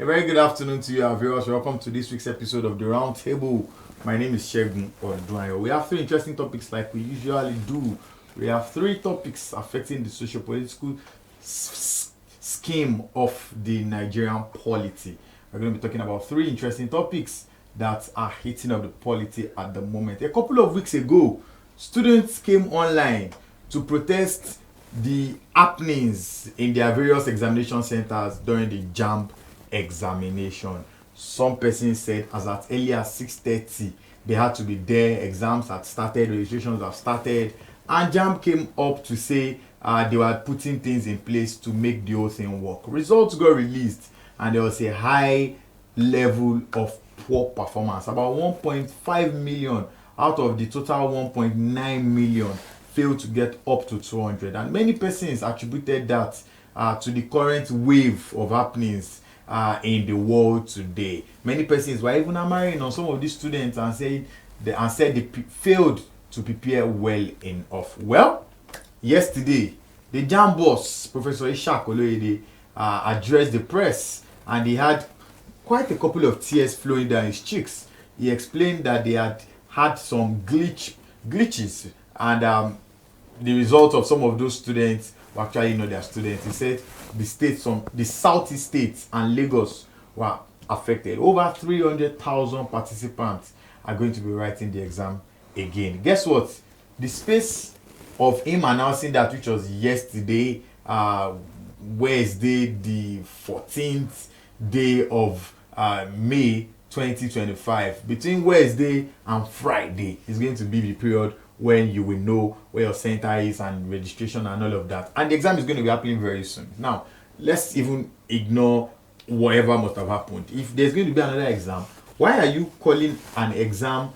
A very good afternoon to you, our viewers. Welcome to this week's episode of the Roundtable. My name is Shegun Odunayo. We have three interesting topics like we usually do. We have three topics affecting the socio-political scheme of the Nigerian polity. We're going to be talking about three interesting topics that are hitting up the polity at the moment. A couple of weeks ago, students came online to protest the happenings in their various examination centers during the JAMB examination. Some persons said as at early as 6:30 they had to be there. Exams had started, registrations have started, and JAMB came up to say they were putting things in place to make the whole thing work. Results got released and there was a high level of poor performance. About 1.5 million out of the total 1.9 million failed to get up to 200, and many persons attributed that to the current wave of happenings in the world today. Many persons were even hammering on some of these students and said they failed to prepare well enough. Well, yesterday the JAMB boss, Professor Ishaq Oloyede, addressed the press, and he had quite a couple of tears flowing down his cheeks. He explained that they had some glitches, and the result of some of those students were actually not their students. He said the southeast states and Lagos were affected. Over 300,000 participants are going to be writing the exam again. Guess what? The space of him announcing that, which was yesterday, Wednesday, the 14th day of May 2025, between Wednesday and Friday is going to be the period when you will know where your center is and registration and all of that. And the exam is going to be happening very soon. Now, let's even ignore whatever must have happened. If there's going to be another exam, why are you calling an exam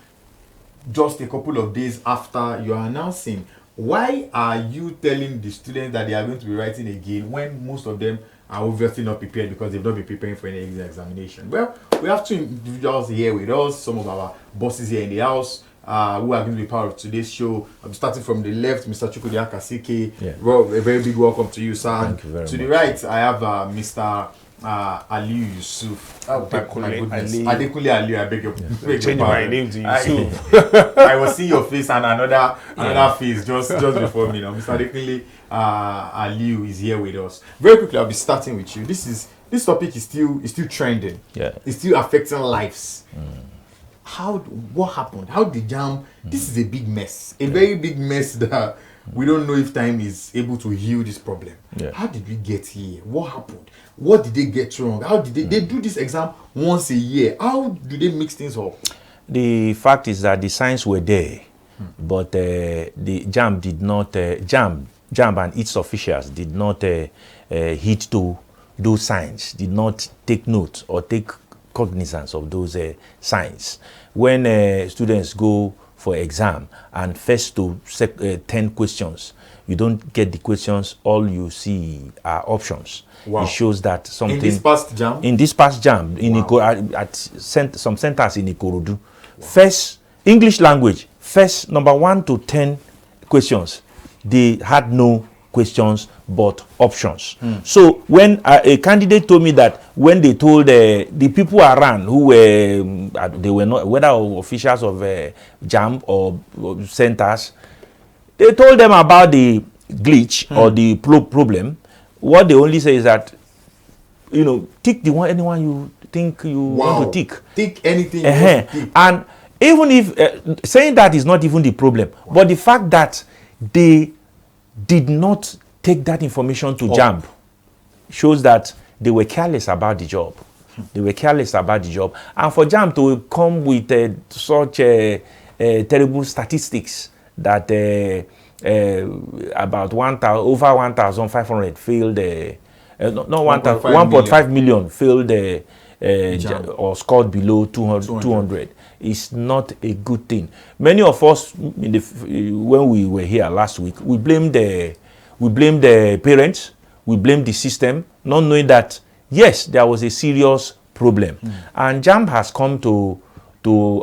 just a couple of days after you're announcing? Why are you telling the students that they are going to be writing again when most of them are obviously not prepared because they've not been preparing for any examination? Well, we have two individuals here with us, some of our bosses here in the house, who are going to be part of today's show. I'm starting from the left, Mr. Chukwudi Akasike. Yeah. Well, a very big welcome to you, sir. Thank you very much. To the right, I have Mr. Aliu Yusuf. Adekunle Aliu, I beg your pardon. Change my name to Yusuf. I was seeing your face and another face just before me now. Mr. Adekunle Aliu is here with us. Very quickly, I'll be starting with you. This topic is still trending. Yeah. It's still affecting lives. What happened? How did JAMB? This is a big mess. A very big mess that we don't know if time is able to heal this problem. Yeah. How did we get here? What happened? What did they get wrong? How did they do this exam once a year? How do they mix things up? The fact is that the signs were there, but the JAMB did not. JAMB and its officials did not heed to those signs. Did not take note or take cognizance of those signs. When students go for exam and first to 10 questions, you don't get the questions. All you see are options. Wow. It shows that something in this past JAMB. In this past JAMB, in at some centers in Ikorodu, wow. First English language, first number 1 to 10 questions, they had no questions but options. So when a candidate told me that when they told the people around who were they were not whether officials of JAMB or centers, they told them about the glitch or the problem. What they only say is that, tick the one, anyone you think you want to tick. Tick anything you want to tick. And even if saying that is not even the problem, but the fact that they did not take that information to JAMB shows that they were careless about the job. They were careless about the job. And for JAMB to come with such terrible statistics that about over 1,500 failed, 1.5 million failed or scored below 200 is not a good thing. Many of us, when we were here last week, we blamed the parents, we blamed the system, not knowing that, yes, there was a serious problem. And JAMB has come to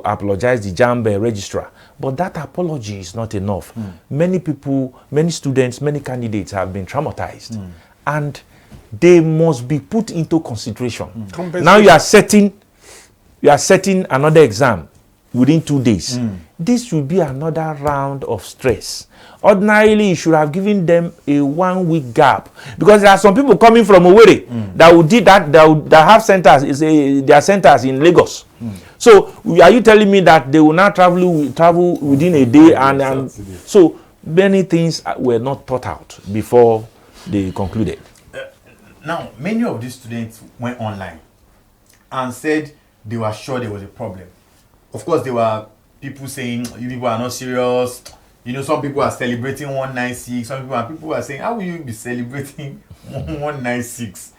apologize, the JAMB registrar. But that apology is not enough. Many people, many students, many candidates have been traumatized. And they must be put into consideration. Now you are setting another exam within 2 days. This will be another round of stress. Ordinarily, you should have given them a 1 week gap, because there are some people coming from Owerri that have centers, their centers in Lagos. So are you telling me that they will now travel within a day, and so many things were not thought out before they concluded? Now, many of these students went online and said they were sure there was a problem. Of course, there were people saying, you people are not serious. You know, some people are celebrating 196. Some people are saying, how will you be celebrating 196?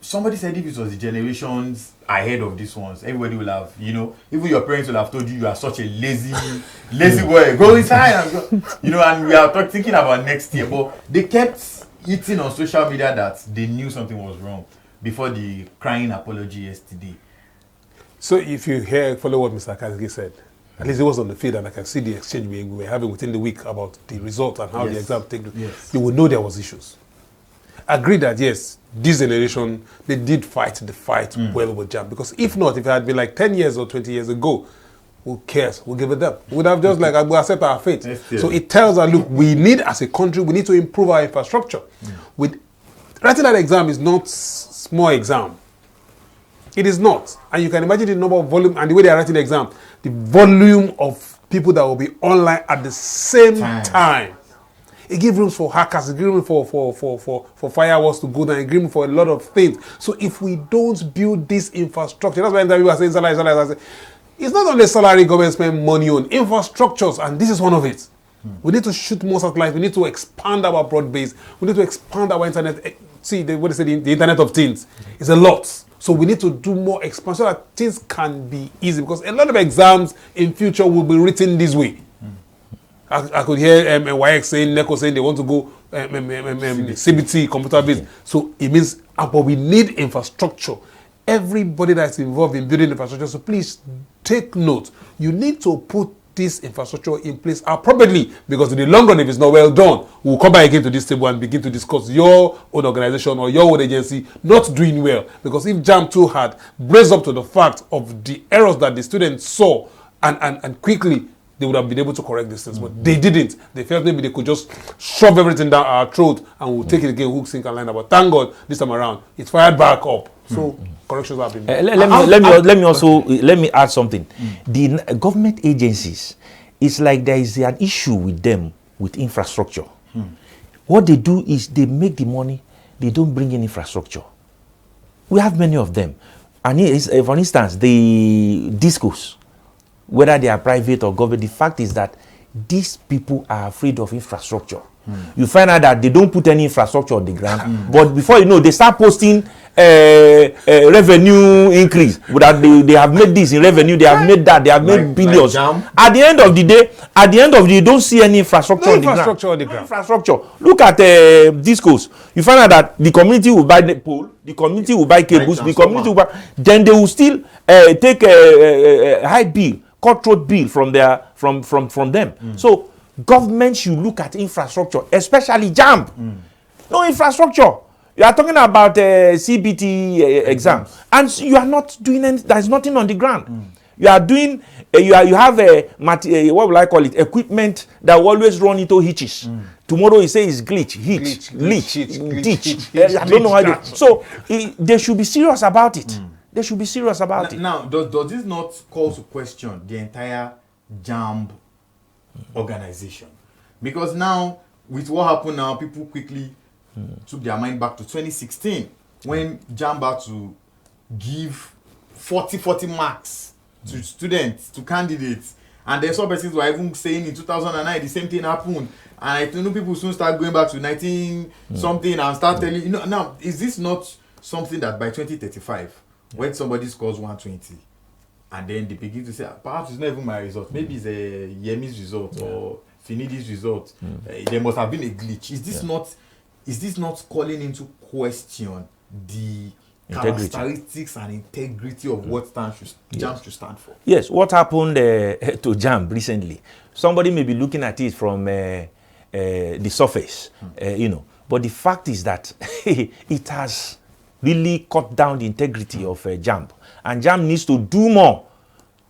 Somebody said if it was the generations ahead of these ones, everybody will have, you know, even your parents will have told you are such a lazy boy. Go inside and go. You know, and we are thinking about next year. But they kept eating on social media that they knew something was wrong before the crying apology yesterday. So if you follow what Mr. Kazgi said, at least it was on the field, and I can see the exchange we were having within the week about the result and how the exam take. You will know there was issues. Agree that yes, this generation, they did fight the fight well with JAMB, because if not, if it had been like 10 years or 20 years ago, who cares? We'll give it them. We would have just like, we'll accept our fate. So it tells us, look, we need, as a country, we need to improve our infrastructure. With writing that exam is not small exam. It is not. And you can imagine the number of volume and the way they are writing the exam, the volume of people that will be online at the same time. It gives room for hackers, it gives room for firewalls to go down, it gives room for a lot of things. So if we don't build this infrastructure, that's why people are saying salary. It's not only salary government spend money on, infrastructures, and this is one of it. We need to shoot more satellites, we need to expand our broad base, we need to expand our internet. See, what they say, the Internet of Things is a lot. So we need to do more expansion so that things can be easy, because a lot of exams in future will be written this way. I could hear YX saying, NECO saying they want to go CBT, computer based. So it means, but we need infrastructure. Everybody that's involved in building infrastructure, so please take note. You need to put this infrastructure in place appropriately, because in the long run, if it's not well done, we'll come back again to this table and begin to discuss your own organization or your own agency not doing well. Because if JAMB too had braced up to the fact of the errors that the students saw and quickly, they would have been able to correct these things, but they didn't. They felt maybe they could just shove everything down our throat and we'll take it again, hook, sink, and line. But thank God, this time around, it's fired back up. So corrections have been made. Let me add something. The government agencies, it's like there is an issue with them with infrastructure. What they do is they make the money, they don't bring in infrastructure. We have many of them. And for instance, the discos, whether they are private or government, the fact is that these people are afraid of infrastructure. You find out that they don't put any infrastructure on the ground, but before you know, they start posting revenue increase. That they have made this in revenue, they have made that, they have made billions. At the end of the day, you don't see any infrastructure on the ground. Infrastructure. Look at discos. You find out that the community will buy the pole, the community will buy cables, the community will buy, then they will still take a high bill, cutthroat bill from them. So government should look at infrastructure, especially JAMB. No infrastructure. You are talking about CBT exams, and you are not doing anything. There is nothing on the ground. You are doing. You have what will I call it? Equipment that will always run into hitches. Tomorrow you say it's glitch, ditch. I don't know how to. So they should be serious about it. They should be serious about it. Now, does this not call to question the entire JAMB organization? Because now, with what happened now, people quickly took their mind back to 2016 when JAMB had to give 40 marks to students, to candidates. And then some persons were even saying in 2009 the same thing happened. And I know people soon start going back to 19 something and start telling, you know, now, is this not something that by 2035, when somebody scores 120, and then they begin to say, perhaps it's not even my result, maybe it's a Yemi's result or Finidi's result, there must have been a glitch. Is this not calling into question the characteristics and integrity of what JAMB should stand for? Yes, what happened to JAMB recently? Somebody may be looking at it from the surface, But the fact is that it has really cut down the integrity of JAMB. And JAMB needs to do more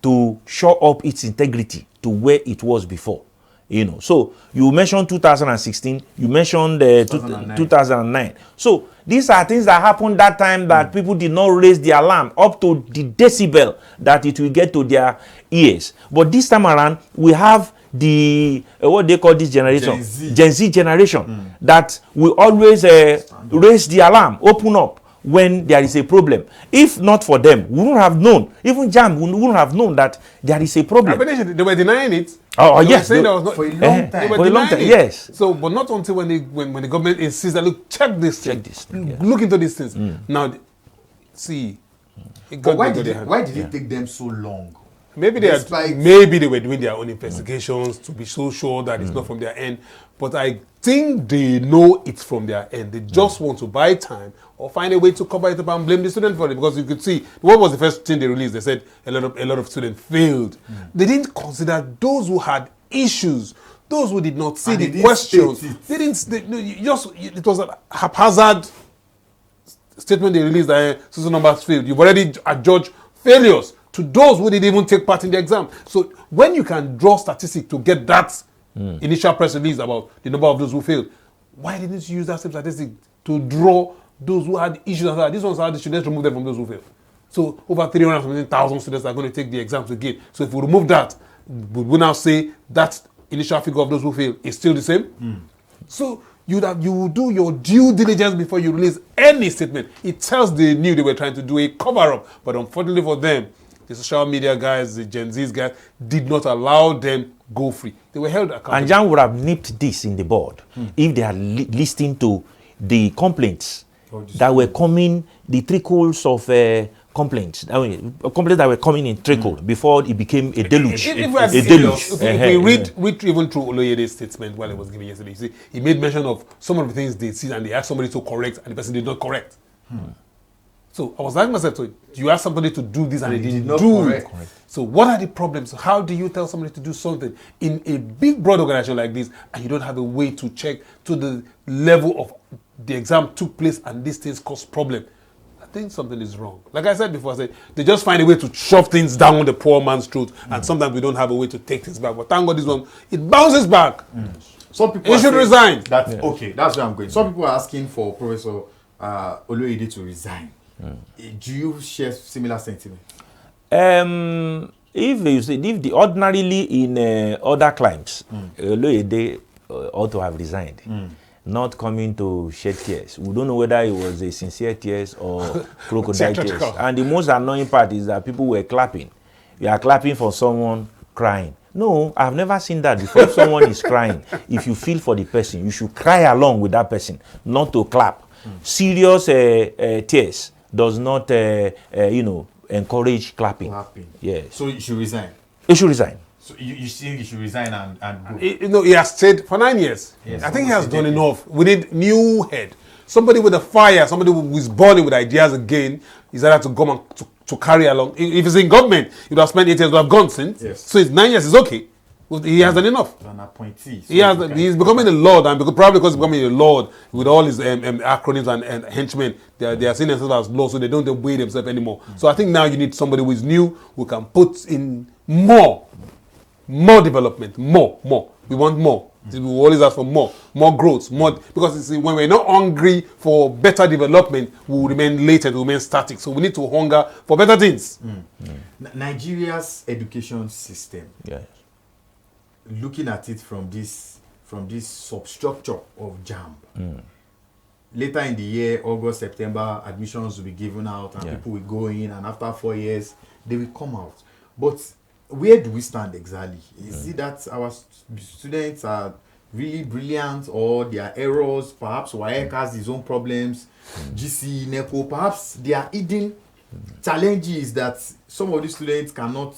to shore up its integrity to where it was before. You know, so you mentioned 2016, you mentioned 2009. So these are things that happened that time that people did not raise the alarm up to the decibel that it will get to their ears. But this time around, we have the what they call this generation, Gen Z generation, that will always raise the alarm, open up when there is a problem. If not for them, we wouldn't have known. Even JAMB wouldn't have known that there is a problem. They were denying it. Oh yes, for a long time. For a long time, yes. So, but not until when the government insists that look, check this thing, look into these things. Now, see, but why did it take them so long? Maybe they were doing their own investigations to be so sure that it's not from their end. But I think they know it's from their end. They just want to buy time or find a way to cover it up and blame the student for it. Because you could see, what was the first thing they released? They said a lot of students failed. They didn't consider those who had issues, those who did not see the questions. It was a haphazard statement they released that social numbers failed. You've already adjudged failures to those who didn't even take part in the exam. So when you can draw statistics to get that initial press release about the number of those who failed, why didn't you use that same statistic to draw those who had issues? These ones are the students, remove them from those who failed. So over 300,000 students are going to take the exams again. So if we remove that, would we now say that initial figure of those who failed is still the same? So you will do your due diligence before you release any statement. It tells they knew they were trying to do a cover-up, but unfortunately for them, the social media guys, the Gen Z's guys, did not allow them go free. They were held accountable. And JAMB would have nipped this in the bud if they had listened to the complaints that were coming, the trickles of complaints. I mean, complaints that were coming in trickle before it became a deluge. If we read even through Oloyede's statement while he was giving yesterday, you see, he made mention of some of the things they see and they asked somebody to correct and the person did not correct. So I was asking myself, so you ask somebody to do this and they did not do it. So what are the problems? How do you tell somebody to do something in a big, broad organization like this and you don't have a way to check to the level of the exam took place and these things cause problem? I think something is wrong. Like I said before, I said they just find a way to shove things down the poor man's throat and sometimes we don't have a way to take things back. But thank God this one, it bounces back. Some people should resign. Okay, that's where I'm going. Some people are asking for Professor Oloyede to resign. Do you share similar sentiment? If the ordinarily in other climes, Oloyede ought to have resigned, not coming to shed tears. We don't know whether it was a sincere tears or crocodile tears. And the most annoying part is that people were clapping. You are clapping for someone crying. No, I've never seen that before. If someone is crying, if you feel for the person, you should cry along with that person, not to clap. Serious tears does not, encourage clapping. Yeah. So you should resign. You should resign. So you think he should resign and go? He has stayed for 9 years. Yes, I think he has done enough. We need new head. Somebody with a fire, somebody who is burning with ideas again, is that to come and to carry along. If it's in government, he would have spent 8 years, would have gone since. Yes. So it's 9 years, it's okay. He has done enough. An appointee. So he's becoming a lord, and probably because he's becoming a lord with all his acronyms and henchmen, they are seeing themselves as lords, so they don't weigh themselves anymore. So I think now you need somebody who is new, who can put in more development, more. We want more. We always ask for more growth, more, because you see, when we're not hungry for better development, we will remain latent, we will remain static. So we need to hunger for better things. Nigeria's education system. Yes. Looking at it from this substructure of JAMB. Later in the year, August, September, admissions will be given out and people will go in, and after 4 years, they will come out. But where do we stand exactly? Is it that our students are really brilliant, or there are errors? Perhaps WAEC has his own problems, GC, NECO, perhaps there are hidden challenges that some of these students cannot,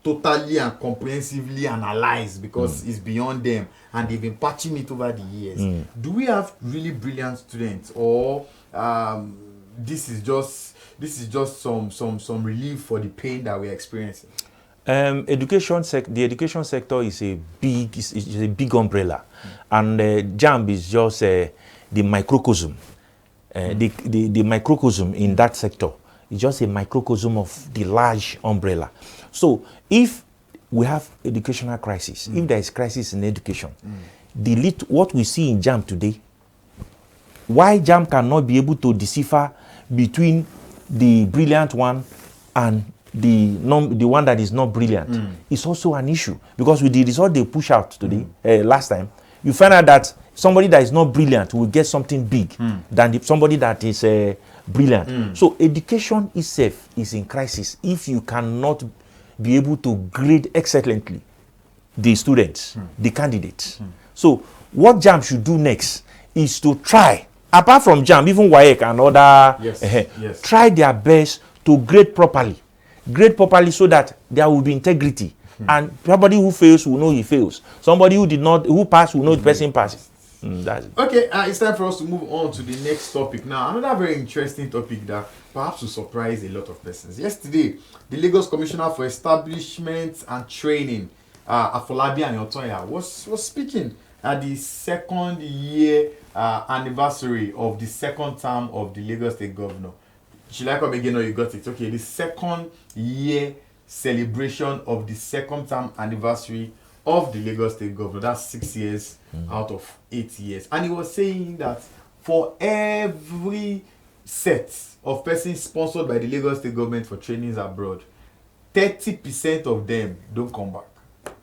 totally and comprehensively analyze because it's beyond them and they've been patching it over the years. Do we have really brilliant students, or this is just some relief for the pain that we're experiencing? The education sector is a big umbrella, and JAMB is just the microcosm. The microcosm in that sector is just a microcosm of the large umbrella. So if we have educational crisis, if there is crisis in education, what we see in JAMB today, why JAMB cannot be able to decipher between the brilliant one and the one that is not brilliant is also an issue, because with the result they push out today, last time, you find out that somebody that is not brilliant will get something big than somebody that is brilliant. So education itself is in crisis if you cannot be able to grade excellently the students, the candidates. So what JAMB should do next is to try, apart from JAMB, even WAEC and other, try their best to grade properly so that there will be integrity. And somebody who fails will know he fails. Somebody who passed will know the person passes. That's it. Okay, it's time for us to move on to the next topic. Now, another very interesting topic that perhaps will surprise a lot of persons. Yesterday, the Lagos Commissioner for Establishment and Training, Afolabi Anyotoya, was speaking at the second year anniversary of the second term of the Lagos State Governor. Should I come again or you got it? Okay, the second year celebration of the second term anniversary of the Lagos State Governor. That's 6 years out of 8 years. And he was saying that for every set of persons sponsored by the Lagos State Government for trainings abroad, 30% of them don't come back.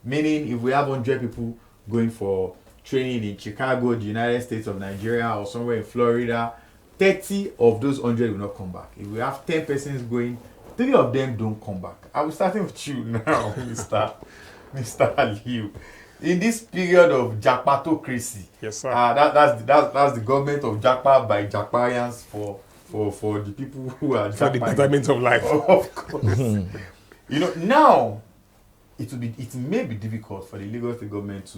Meaning, if we have 100 people going for training in Chicago, the United States of Nigeria, or somewhere in Florida, 30 of those 100 will not come back. If we have 10 persons going, 3 of them don't come back. I will start with you now, Mr. Aliu. In this period of Japatocracy, yes, sir. That's the government of Japa by Japarians for the people who are for the betterment of life. Of course. You know, now it may be difficult for the Lagos State government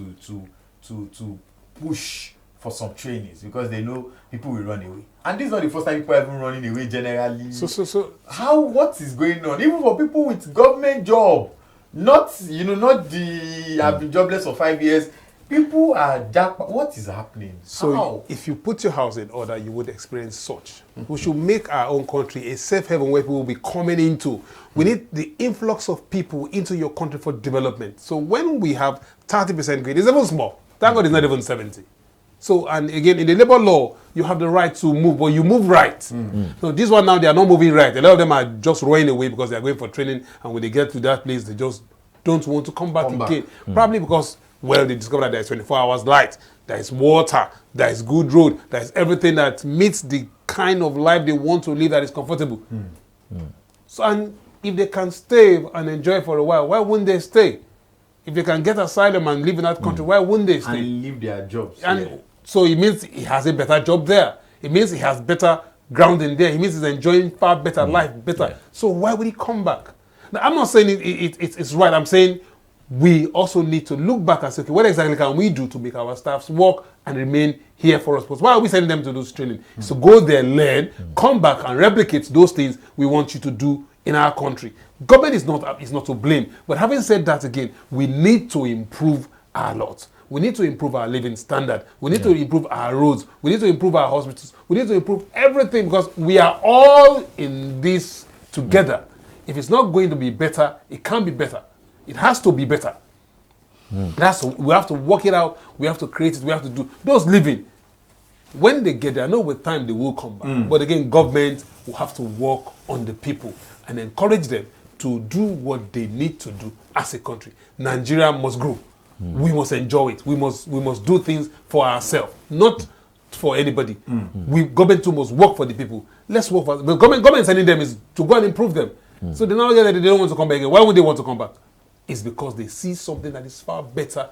to push for some trainees because they know people will run away. And this is not the first time people are even running away generally. So what is going on? Even for people with government job, not the I've been jobless for 5 years. People are what is happening? So if you put your house in order, you would experience such. We should make our own country a safe haven where people will be coming into. We need the influx of people into your country for development. So when we have 30% grade, it's even small. Thank God it's not even 70. So, and again, in the labor law, you have the right to move, but you move right. So this one now, they are not moving right. A lot of them are just running away because they are going for training, and when they get to that place, they just don't want to come back again. Probably because, well, they discover that there is 24 hours light, there is water, there is good road, there is everything that meets the kind of life they want to live that is comfortable. So, and if they can stay and enjoy for a while, why wouldn't they stay? If they can get asylum and live in that country, why wouldn't they stay? And leave their jobs. And so it means he has a better job there. It means he has better grounding there. It means he's enjoying far better life, better. Yeah. So why would he come back? Now, I'm not saying it's right. I'm saying we also need to look back and say, okay, what exactly can we do to make our staffs work and remain here for us? Because why are we sending them to do training? So go there, learn, come back and replicate those things we want you to do in our country. Government is not to blame. But having said that again, we need to improve our lot. We need to improve our living standard. We need to improve our roads. We need to improve our hospitals. We need to improve everything because we are all in this together. If it's not going to be better, it can't be better. It has to be better. We have to work it out. We have to create it. We have to do those living. When they get there, I know with time they will come back. But again, government will have to work on the people and encourage them to do what they need to do as a country. Nigeria must grow. We must enjoy it. We must do things for ourselves, not for anybody. Government too must work for the people. Let's work for the government sending them is to go and improve them. So they now get that they don't want to come back again. Why would they want to come back? It's because they see something that is far better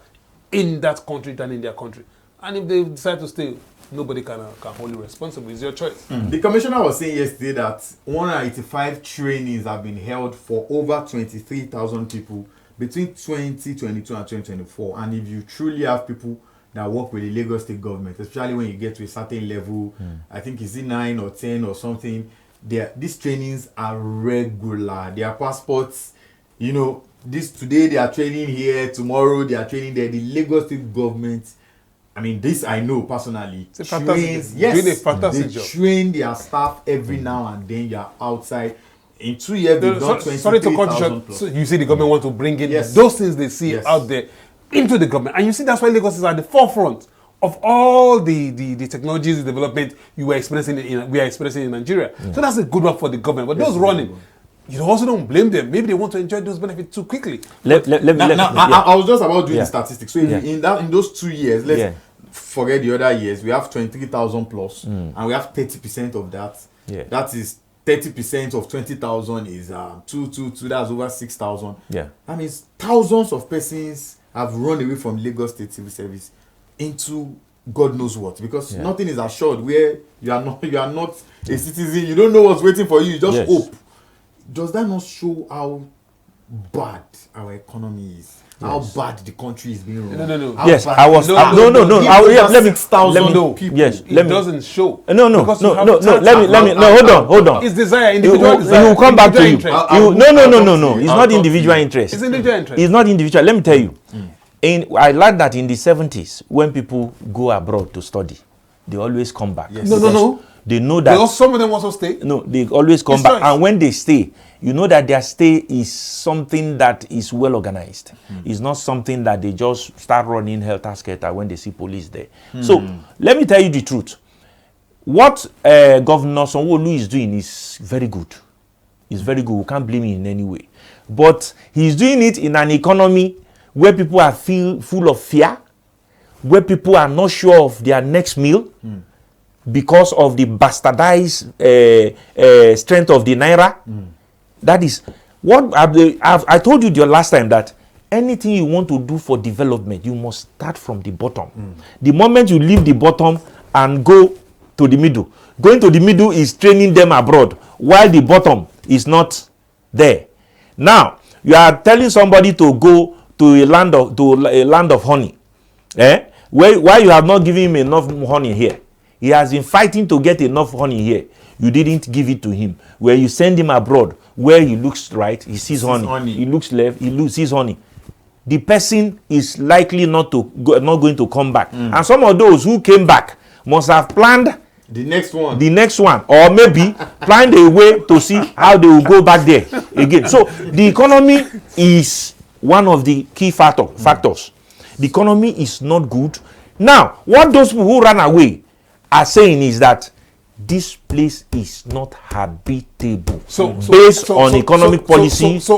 in that country than in their country. And if they decide to stay, nobody can hold you responsible. It's your choice. The commissioner was saying yesterday that 185 trainings have been held for over 23,000 people between 2022 and 2024. And if you truly have people that work with the Lagos State government, especially when you get to a certain level, I think it's 9 or 10 or something, these trainings are regular. Their passports, you know, this today they are training here, tomorrow they are training there. The Lagos State government, I mean, this I know personally. It's a fantastic job. Train their staff every now and then. You are outside. In 2 years, they've done 23,000 sorry to cut you short. So you see the government want to bring in those things they see out there into the government. And you see that's why Lagos is at the forefront of all the technologies, the development we are experiencing in Nigeria. So that's a good one for the government. But those running, you also don't blame them. Maybe they want to enjoy those benefits too quickly. I was just about doing the statistics. So in those 2 years, let's forget the other years. We have 23,000 plus, and we have 30% of that. That is 30% of 20,000 is 222. That's over 6,000. That means thousands of persons have run away from Lagos State Civil Service into God knows what, because nothing is assured. Where you are not a citizen, you don't know what's waiting for you. You just hope. Does that not show how bad our economy is? How bad the country is being run? No. Yes, I was. No. Let me. It doesn't show. No. Let me. No, hold on. It's desire, individual desire. He will come back to you. No. It's not individual interest. It's individual interest. It's not individual. Let me tell you. I like that in the 70s, when people go abroad to study, they always come back. No. They know that some of them also stay. No, they always come back. And when they stay, you know that their stay is something that is well organized. It's not something that they just start running helter-skelter when they see police there. So let me tell you the truth. What Governor Sanwo-Olu is doing is very good. It's very good. We can't blame him in any way. But he's doing it in an economy where people are full of fear, where people are not sure of their next meal, because of the bastardized strength of the naira. That is what I told you the last time, that anything you want to do for development, you must start from the bottom. The moment you leave the bottom and go to the middle, going to the middle is training them abroad, while the bottom is not there. Now you are telling somebody to go to a land of honey, why you have not given him enough honey here. He has been fighting to get enough honey here. You didn't give it to him. Where you send him abroad, where he looks right, he sees honey. He looks left, sees honey. The person is likely not going to come back. And some of those who came back must have planned the next one, or maybe planned a way to see how they will go back there again. So the economy is one of the key factors. The economy is not good. Now, what those people who ran away are saying is that this place is not habitable. Based on economic policies,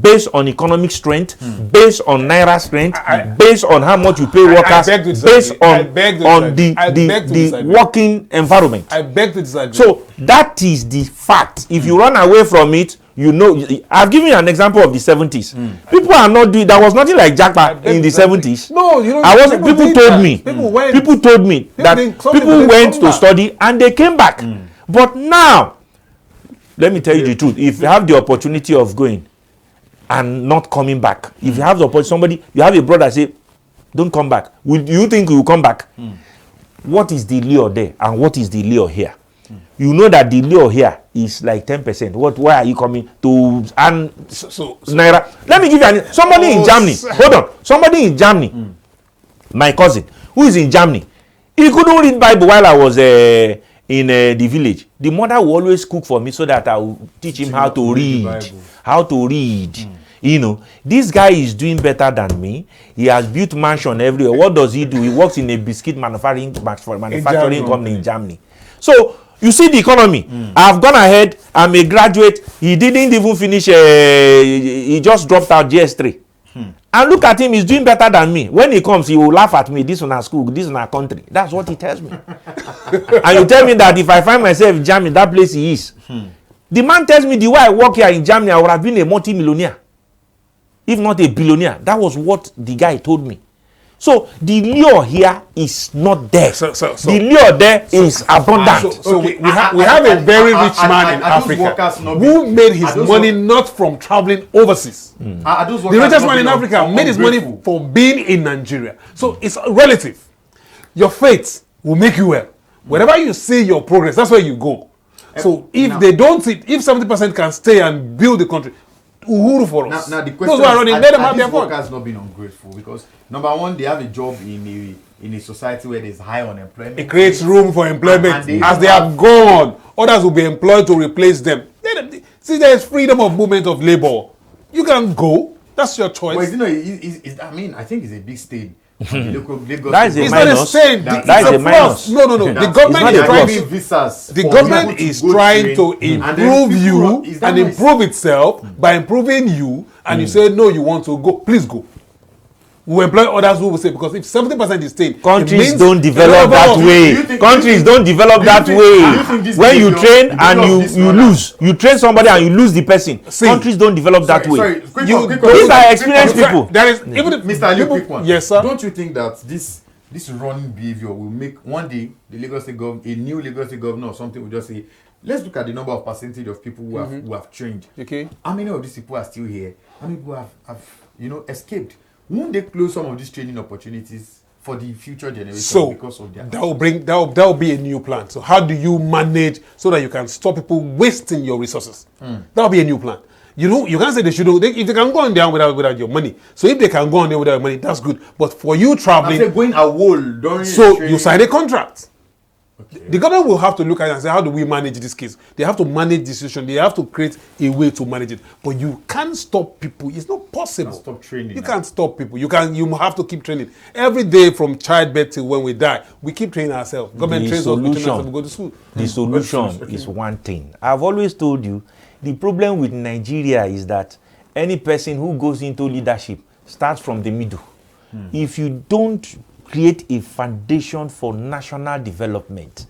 based on economic strength, based on naira strength, based on how much you pay workers, based on the working environment. I beg to disagree. So that is the fact. If you run away from it, you know, I've given you an example of the 70s. People are not doing. There was nothing like Japa in the 70s. No, you know. People told me that people went to study and they came back. But now, let me tell you the truth. If you have the opportunity of going and not coming back, if you have the opportunity, you have a brother say, "Don't come back." Will you think you will come back? What is the lure there and what is the lure here? You know that the lure here is like 10%. Why are you coming to naira? Let me give you somebody in Germany. Hold on. Somebody in Germany, my cousin, who is in Germany, he couldn't read Bible while I was in the village. The mother will always cook for me so that I will teach him how to read. You know, this guy is doing better than me. He has built mansion everywhere. What does he do? He works in a biscuit manufacturing company in Germany. So you see the economy. I've gone ahead. I'm a graduate. He didn't even finish. He just dropped out GS3. And look at him. He's doing better than me. When he comes, he will laugh at me. This one our school. This one our country. That's what he tells me. And you tell me that if I find myself in Germany, that place he is. The man tells me the way I work here in Germany, I would have been a multi-millionaire, if not a billionaire. That was what the guy told me. So the lure here is not there. The lure there is abundant. So we have a very rich man in Africa who made his money not from traveling overseas. The richest man in Africa made his money from being in Nigeria. So it's relative. Your faith will make you well. Wherever you see your progress, that's where you go. So if they don't see, if 70% can stay and build the country, uhuru for us. Now the question those who are running, let them have their these fun. workers not being ungrateful? Because number one, they have a job in a society where there's high unemployment. It creates room for employment. And as they have gone, others will be employed to replace them. See, there is freedom of movement of labor. You can go. That's your choice. But you know, I mean, I think it's a big stain. That is a It's minus. not a stain. That is a minus. No. The government is trying to. visas. The government is trying to improve you and improve itself by improving you, and you say no, you want to go. Please go. We employ others who will say, because if 70% is staying, countries don't develop that way. Countries don't develop that way. When you train and you lose, you train somebody and you lose the person. Countries don't develop that way. These are experienced people. There is even Mr. Ali, quick one. Yes, sir. Don't you think that this running behavior will make one day the Lagos State government, a new Lagos State governor or something, will just say, let's look at the number of percentage of people who have trained. Okay. How many of these people are still here? How many people have escaped? Won't they close some of these training opportunities for the future generation because of their... that will be a new plan. So how do you manage so that you can stop people wasting your resources? That will be a new plan. You can't say they should. If they can go on there without your money. So if they can go on there without your money, that's good. But for you traveling... I'm saying going a wall during So training. you sign a contract. Okay. The government will have to look at it and say, how do we manage this case? They have to manage the situation. They have to create a way to manage it. But you can't stop people. It's not possible. You can't stop training. You can't stop people. You have to keep training. Every day from childbirth till when we die, we keep training ourselves. Government trains us, we train ourselves, we go to school. The solution is one thing. I've always told you, the problem with Nigeria is that any person who goes into leadership starts from the middle. If you don't create a foundation for national development,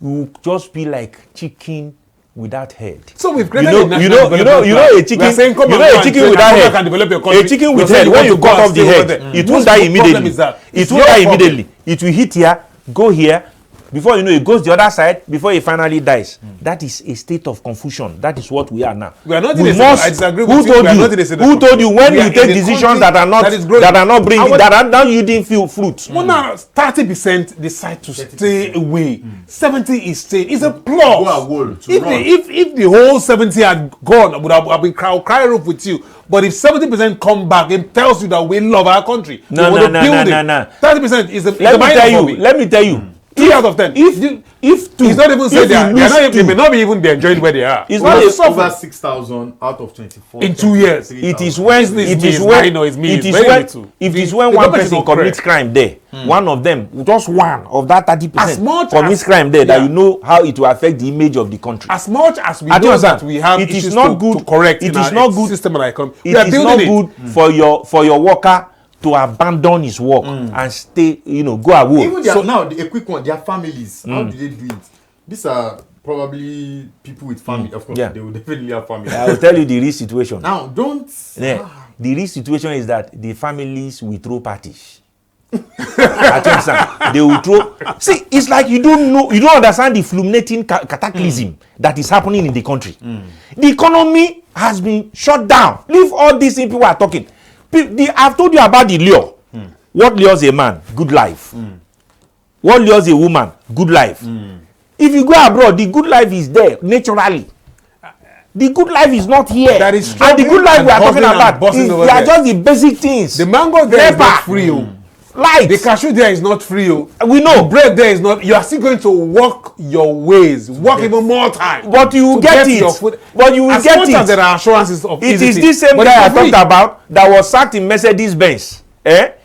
you will just be like chicken without head. So we've created a chicken. A chicken without head. A chicken with head. When you cut off the head, it won't die immediately. It won't die immediately. It will hit here, go here. Before you know, it goes the other side. Before it finally dies. That is a state of confusion. That is what we are now. We are not in a state. I disagree with you. Who told you when you take decisions that are not yielding fruits? Well, now 30% decide to stay away. 70 is staying. It's a plus. If the whole 70 had gone, I would have been crying roof with you. But if 70% come back, it tells you that we love our country. No. 30% is a. Let me tell you. 3 out of 10. If two, it's not even said they may not be even be enjoying where they are. It's not over 6,000 out of 24 in 2 years. It is when one person commits crime there. One of them, just one of that 30% commits crime there, that you know how it will affect the image of the country. As much as we know that we have it is not good to correct. It is not good system and economy. It is not good for your worker to abandon his work and stay, go away. Even now, a quick one, their families, how do they do it? These are probably people with family. Of course, they will definitely have family. I will tell you the real situation. Now, the real situation is that the families will throw parties. They will throw. See, it's like you don't understand the fulminating cataclysm that is happening in the country. The economy has been shut down. Leave all these people are talking. I've told you about the lure. What lures a man? Good life. What lures a woman? Good life. If you go abroad, the good life is there naturally. The good life is not here. That is and the good life we are talking about they are just the basic things. The mango there is not free. Light. The cashew there is not free. We know. The bread there is not. You are still going to walk your ways, walk even more time. But you will get it. But you will get it. As much as there are assurances of it is this same guy I talked about that was sacked in Mercedes-Benz.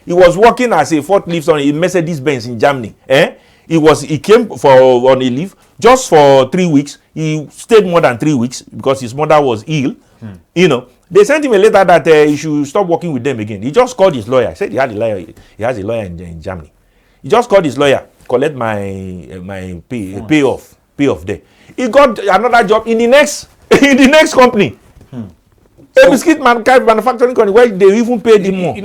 He was working as a forklift on a Mercedes-Benz in Germany. He came on a leave just for 3 weeks. He stayed more than 3 weeks because his mother was ill. They sent him a letter that he should stop working with them again. He just called his lawyer. He said he had a lawyer. He has a lawyer in Germany. He just called his lawyer, collect my pay off there. He got another job in the next company. A biscuit manufacturing company where they even paid him more.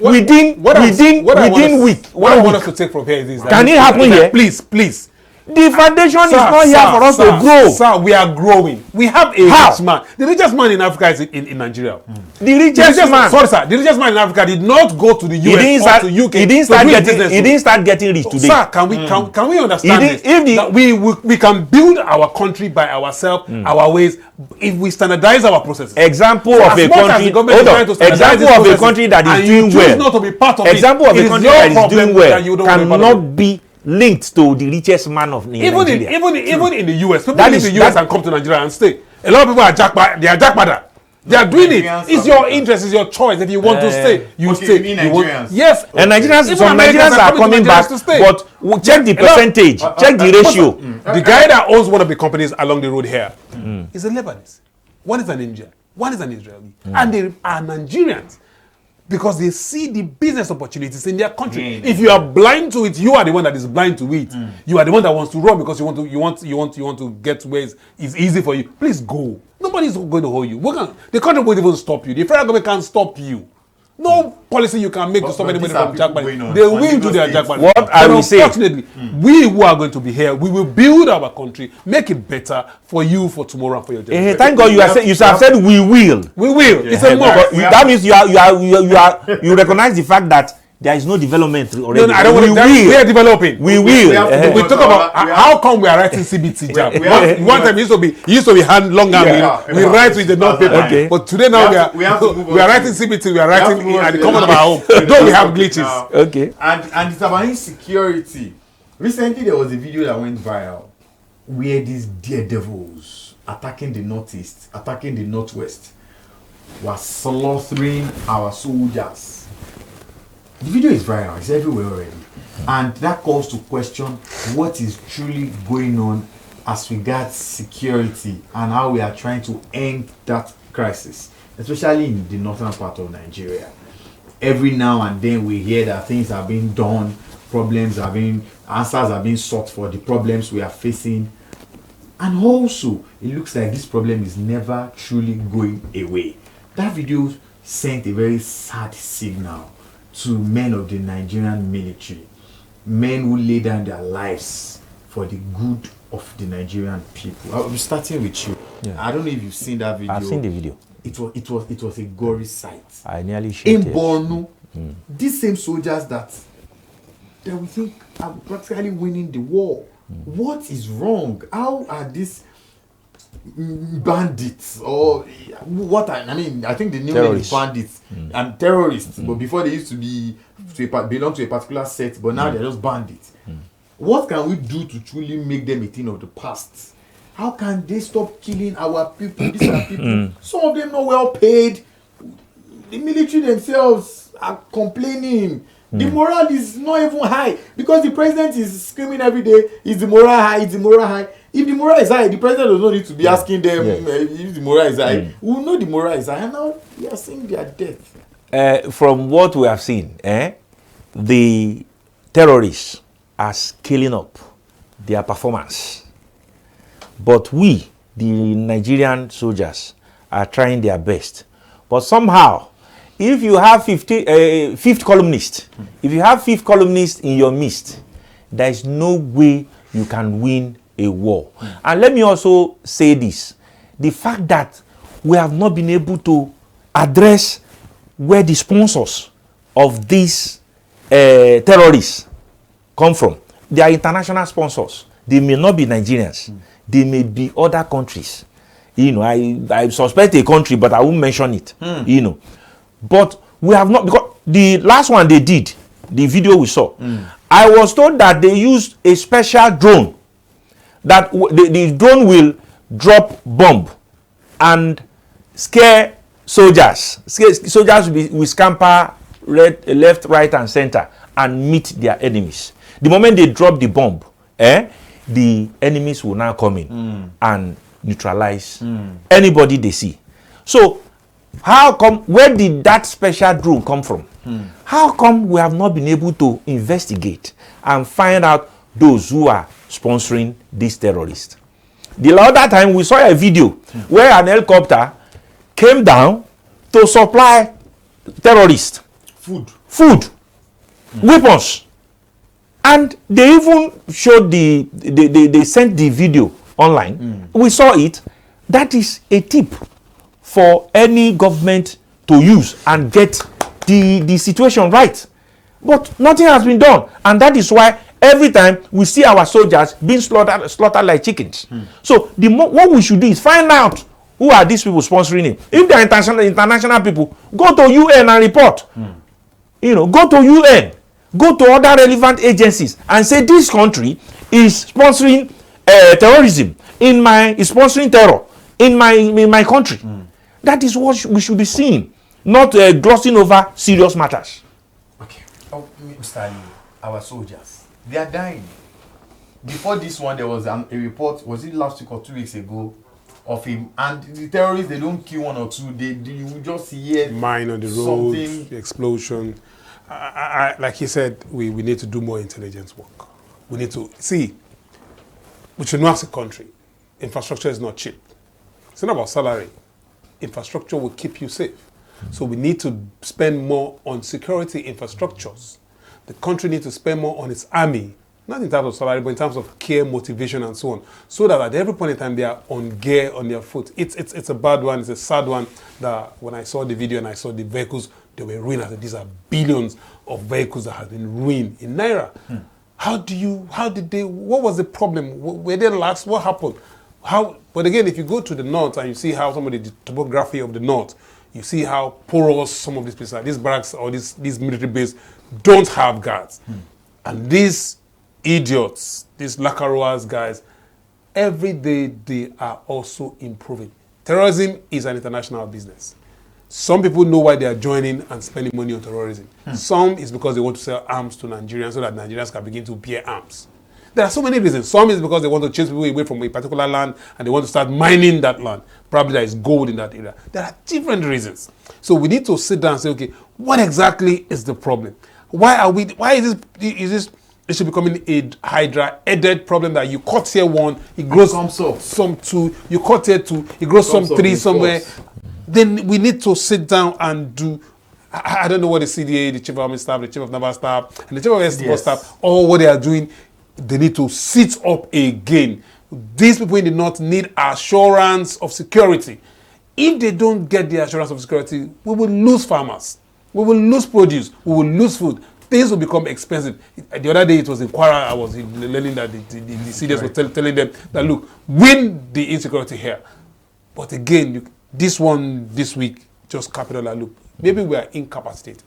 Within week. What I want us to take from here is that can it happen here? Please. The foundation is not here for us to grow. Sir, we are growing. We have a rich man. The richest man in Africa is in Nigeria. The richest man. Sorry, sir. The richest man in Africa did not go to the US or to UK. He didn't start getting rich today. Sir, can we understand this? That we can build our country by ourselves, our ways, if we standardize our processes. Example of a country. Example of a country that is doing well. Not to be part of example of a country that is doing well cannot be linked to the richest man of Nigeria. Even in the US, people leave the US and come to Nigeria and stay. A lot of people are jackpot. They are doing it. It's your interest, it's your choice. If you want to stay, you stay. Yes. And Nigerians, some Nigerians are coming back, but check the percentage, check the ratio. The guy that owns one of the companies along the road here is a Lebanese. One is an Indian. One is an Israeli. And they are Nigerians. Because they see the business opportunities in their country. If you are blind to it, you are the one that is blind to it. You are the one that wants to run because you want to get where it's easy for you. Please go. Nobody's going to hold you. The country won't even stop you. The federal government can't stop you. No policy you can make to stop anybody from jackpotting. They will do their jackpotting. What I will say, unfortunately, we who are going to be here, we will build our country, make it better for you, for tomorrow, and for your generation. Thank God you have said we will. We will. It's a must. That means you recognize the fact that there is no development already. No, I don't want to. We are developing. We will. We talk about how come we are writing CBT JAMB. One time it used to be hand long and we write with the non-paper. Okay. But today now we are writing CBT. We are writing at the common of our home. Though we have glitches. Okay. And it's about insecurity. Recently there was a video that went viral where these daredevils attacking the northeast, attacking the northwest, were slaughtering our soldiers. The video is viral, it's everywhere already. And that calls to question what is truly going on as regards security and how we are trying to end that crisis, especially in the northern part of Nigeria. Every now and then we hear that things are being done, answers are being sought for the problems we are facing. And also, it looks like this problem is never truly going away. That video sent a very sad signal to men of the Nigerian military, men who lay down their lives for the good of the Nigerian people. I'm starting with you. Yeah. I don't know if you've seen that video. I've seen the video. It was a gory sight. I nearly shared in Borno. These same soldiers that we think are practically winning the war. What is wrong? How are these bandits or what? I think the new name is bandits and terrorists. But before they used to belong to a particular sect, but now they're just bandits. What can we do to truly make them a thing of the past? How can they stop killing our people? These are people. Some of them not well paid. The military themselves are complaining. The morale is not even high because the president is screaming every day, is the morale high, is the morale high. If the morale is high, the president does not need to be asking them if the morale is high. We will know the morale is high, and now we are seeing their death. From what we have seen, the terrorists are scaling up their performance. But we, the Nigerian soldiers, are trying their best. But somehow, if you have fifth columnist, if you have fifth columnist in your midst, there is no way you can win a war. And let me also say this. The fact that we have not been able to address where the sponsors of these terrorists come from. They are international sponsors. They may not be Nigerians. They may be other countries. I suspect a country, but I won't mention it. But we have not, because the last one they did, the video we saw, I was told that they used a special drone, that the drone will drop bomb and scare soldiers. Soldiers will scamper left, right, and center and meet their enemies. The moment they drop the bomb, the enemies will now come in and neutralize anybody they see. So, how come, where did that special drone come from? How come we have not been able to investigate and find out those who are sponsoring these terrorists? The other time we saw a video where an helicopter came down to supply terrorists food, weapons. And they even showed they sent the video online. We saw it. That is a tip for any government to use and get the situation right. But nothing has been done. And that is why every time we see our soldiers being slaughtered like chickens. So what we should do is find out who are these people sponsoring it. If they are international people, go to UN and report. Go to UN. Go to other relevant agencies and say this country is sponsoring terrorism, is sponsoring terror in my country. That is what we should be seeing, not glossing over serious matters. Okay. Oh, Mr. Ali, our soldiers, they are dying. Before this one, there was a report, was it last week or 2 weeks ago, of him, and the terrorists, they don't kill one or two, you just hear mine on the road, explosion. Like he said, we need to do more intelligence work. We need to see, we should know as a country, infrastructure is not cheap. It's not about salary. Infrastructure will keep you safe. So we need to spend more on security infrastructures. The country needs to spend more on its army, not in terms of salary, but in terms of care, motivation, and so on. So that at every point in time, they are on gear, on their foot. It's a bad one, it's a sad one, that when I saw the video and I saw the vehicles, they were ruined. I said, these are billions of vehicles that have been ruined in Naira. What was the problem? Were they lax? What happened? But again, if you go to the north and you see how some of the topography of the north, you see how porous some of these places are. These barracks or these military bases don't have guards. And these idiots, these Lakaroas guys, every day they are also improving. Terrorism is an international business. Some people know why they are joining and spending money on terrorism. Some is because they want to sell arms to Nigerians so that Nigerians can begin to bear arms. There are so many reasons. Some is because they want to chase people away from a particular land and they want to start mining that land. Probably there is gold in that area. There are different reasons. So we need to sit down and say, okay, what exactly is the problem? Why is this issue becoming a hydra-headed problem that you cut here one, it grows some two, you cut here two, it grows some three somewhere. Then we need to sit down and do, I don't know what the CDA, the Chief of Army Staff, the Chief of Naval Staff, and the Chief of Air Force Staff, all what they are doing, they need to sit up again. These people in the north need assurance of security. If they don't get the assurance of security, we will lose farmers. We will lose produce. We will lose food. Things will become expensive. The other day it was in Kwara, I was learning that the CDS were telling them that, look, win the insecurity here. But again, this week, just capital and look, maybe we are incapacitated.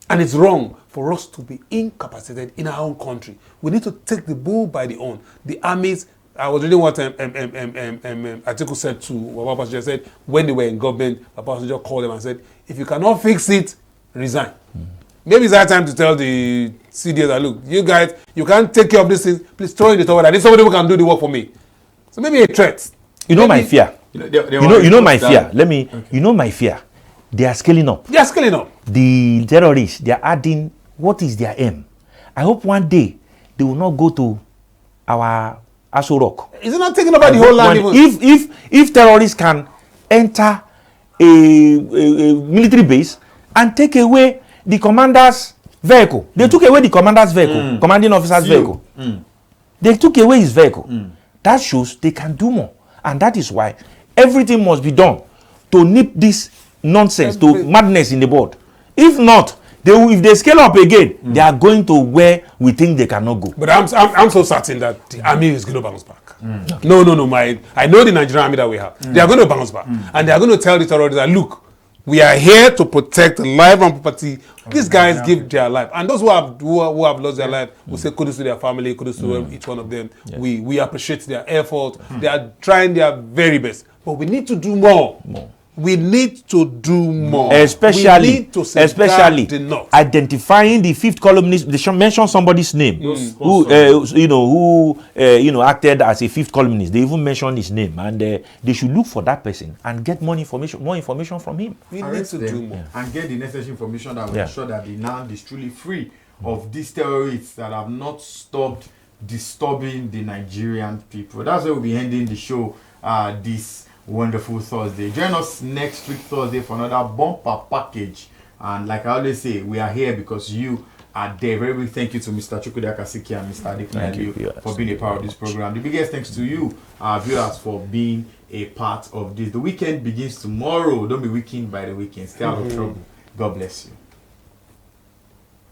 And it's wrong for us to be incapacitated in our own country. We need to take the bull by the horn. The armies, I was reading what Atiku said to what Pastor said when they were in government. Pastor called them and said, if you cannot fix it, resign. Maybe it's that time to tell the CDS that, look, you guys, you can't take care of these things. Please throw in the towel. I need somebody who can do the work for me. So maybe a threat. You know my fear. You know my fear. You know my fear. They are scaling up. They are scaling up. The terrorists, they are adding, what is their aim? I hope one day they will not go to our Aso Rock. Is it not taking over the whole land? If terrorists can enter a military base and take away the commander's vehicle. They took away the commander's vehicle, commanding officer's vehicle. They took away his vehicle. That shows they can do more. And that is why everything must be done to nip this nonsense, to madness in the board. If not, if they scale up again, they are going to where we think they cannot go. But I'm so certain that the army is going to bounce back. Okay. No. I know the Nigerian army that we have. They are going to bounce back. And they are going to tell the terrorists that, look, we are here to protect life and property. These guys give their life. And those who have lost their life, we say kudos to their family, kudos to each one of them. Yeah. We appreciate their effort. They are trying their very best. But we need to do more. We need to do more. Especially identifying the fifth columnist. They should mention somebody's name who acted as a fifth columnist. They even mentioned his name, and they should look for that person and get more information from him. We need to do more and get the necessary information that will ensure that the land is truly free of these terrorists that have not stopped disturbing the Nigerian people. That's why we'll be ending the show this wonderful Thursday. Join us next week Thursday for another bumper package. And like I always say, we are here because you are there. Very big thank you to Mr. Chukwudi Akasiki and Mr. Thank you, Adekunle for being a part of this program. The biggest thanks to you, our viewers, for being a part of this. The weekend begins tomorrow. Don't be weakened by the weekend. Stay out of trouble. God bless you.